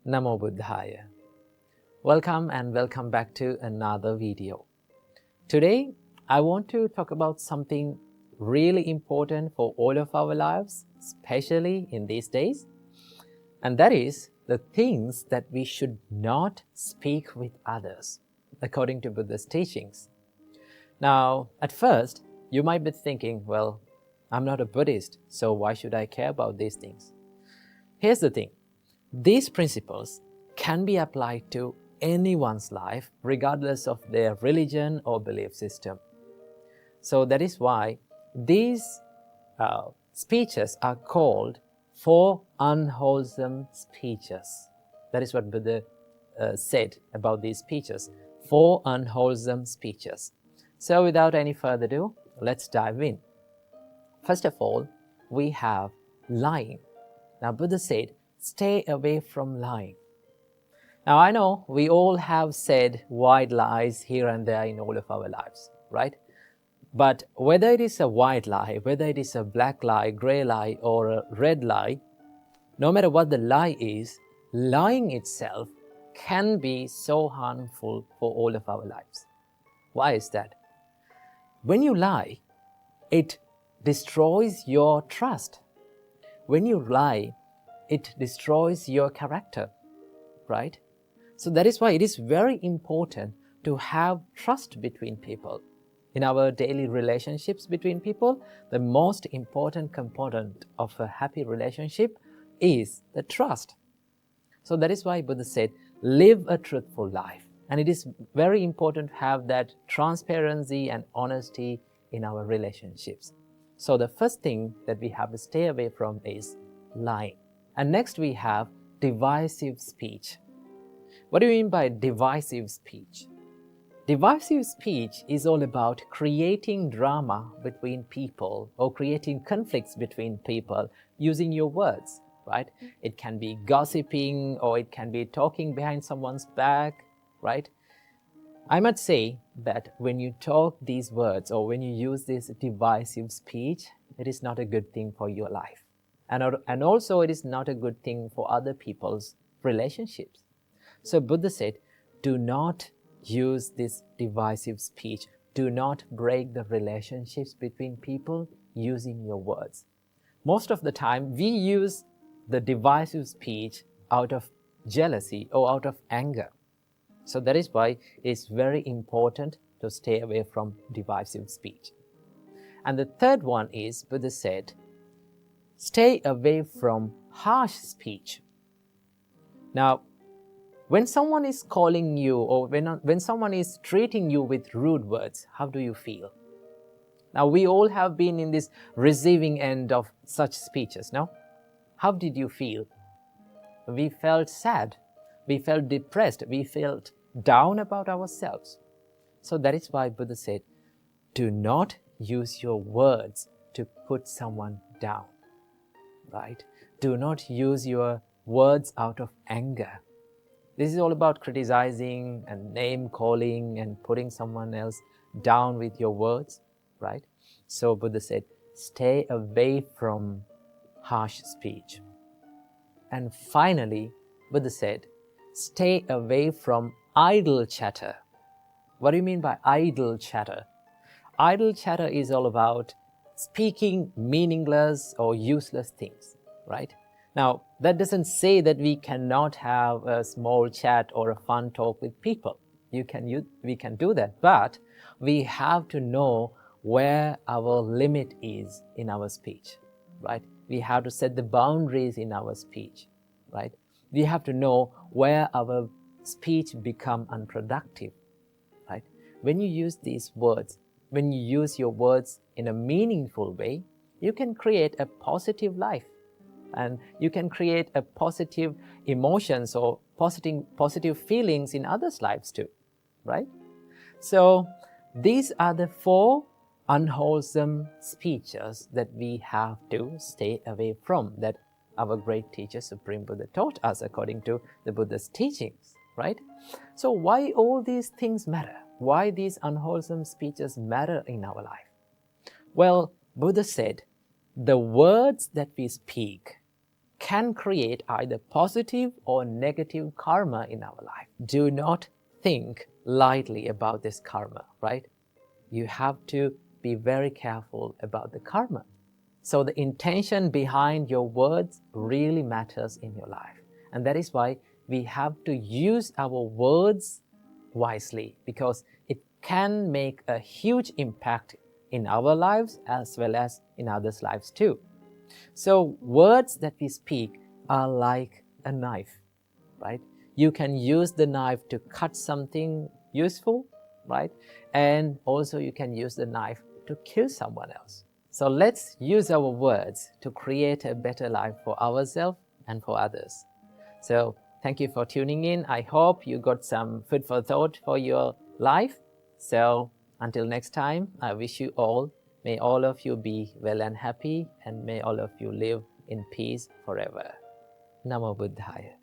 Namo Buddhaya. Welcome and welcome back to another video. Today, I want to talk about something really important for all of our lives, especially in these days, and that is the things that we should not speak with others, according to Buddha's teachings. Now, at first, you might be thinking, well, I'm not a Buddhist, so why should I care about these things? Here's the thing. These principles can be applied to anyone's life, regardless of their religion or belief system. So that is why these speeches are called four unwholesome speeches. That is what Buddha said about these speeches, four unwholesome speeches. So without any further ado, let's dive in. First of all, we have lying. Now Buddha said, stay away from lying. Now I know we all have said white lies here and there in all of our lives, right? But whether it is a white lie, whether it is a black lie, grey lie, or a red lie, no matter what the lie is, lying itself can be so harmful for all of our lives. Why is that? When you lie, it destroys your trust. When you lie, it destroys your character, right? So that is why it is very important to have trust between people. In our daily relationships between people, the most important component of a happy relationship is the trust. So that is why Buddha said, live a truthful life. And it is very important to have that transparency and honesty in our relationships. So the first thing that we have to stay away from is lying. And next we have divisive speech. What do you mean by divisive speech? Divisive speech is all about creating drama between people or creating conflicts between people using your words, right? It can be gossiping or it can be talking behind someone's back, right? I must say that when you talk these words or when you use this divisive speech, it is not a good thing for your life. And also it is not a good thing for other people's relationships. So Buddha said, do not use this divisive speech. Do not break the relationships between people using your words. Most of the time, we use the divisive speech out of jealousy or out of anger. So that is why it's very important to stay away from divisive speech. And the third one is, Buddha said, stay away from harsh speech. Now, when someone is calling you or when someone is treating you with rude words, how do you feel? Now, we all have been in this receiving end of such speeches, no? How did you feel? We felt sad. We felt depressed. We felt down about ourselves. So that is why Buddha said, do not use your words to put someone down. Right? Do not use your words out of anger. This is all about criticizing and name calling and putting someone else down with your words, right? So Buddha said, stay away from harsh speech. And finally, Buddha said, stay away from idle chatter. What do you mean by idle chatter? Idle chatter is all about speaking meaningless or useless things, right? Now, that doesn't say that we cannot have a small chat or a fun talk with people. We can do that, but we have to know where our limit is in our speech, right? We have to set the boundaries in our speech, right? We have to know where our speech become unproductive, right? When you use these words, when you use your words in a meaningful way, you can create a positive life and you can create a positive emotions or positive feelings in others' lives too, right? So these are the four unwholesome speeches that we have to stay away from, that our great teacher Supreme Buddha taught us according to the Buddha's teachings, right? So why all these things matter? Why these unwholesome speeches matter in our life? Well, Buddha said, the words that we speak can create either positive or negative karma in our life. Do not think lightly about this karma, right? You have to be very careful about the karma. So the intention behind your words really matters in your life. And that is why we have to use our words wisely, because it can make a huge impact in our lives as well as in others' lives too. So words that we speak are like a knife, right? You can use the knife to cut something useful, right? And also you can use the knife to kill someone else. So let's use our words to create a better life for ourselves and for others. So thank you for tuning in. I hope you got some food for thought for your life. So until next time, I wish you all, may all of you be well and happy, and may all of you live in peace forever. Namo Buddhaya.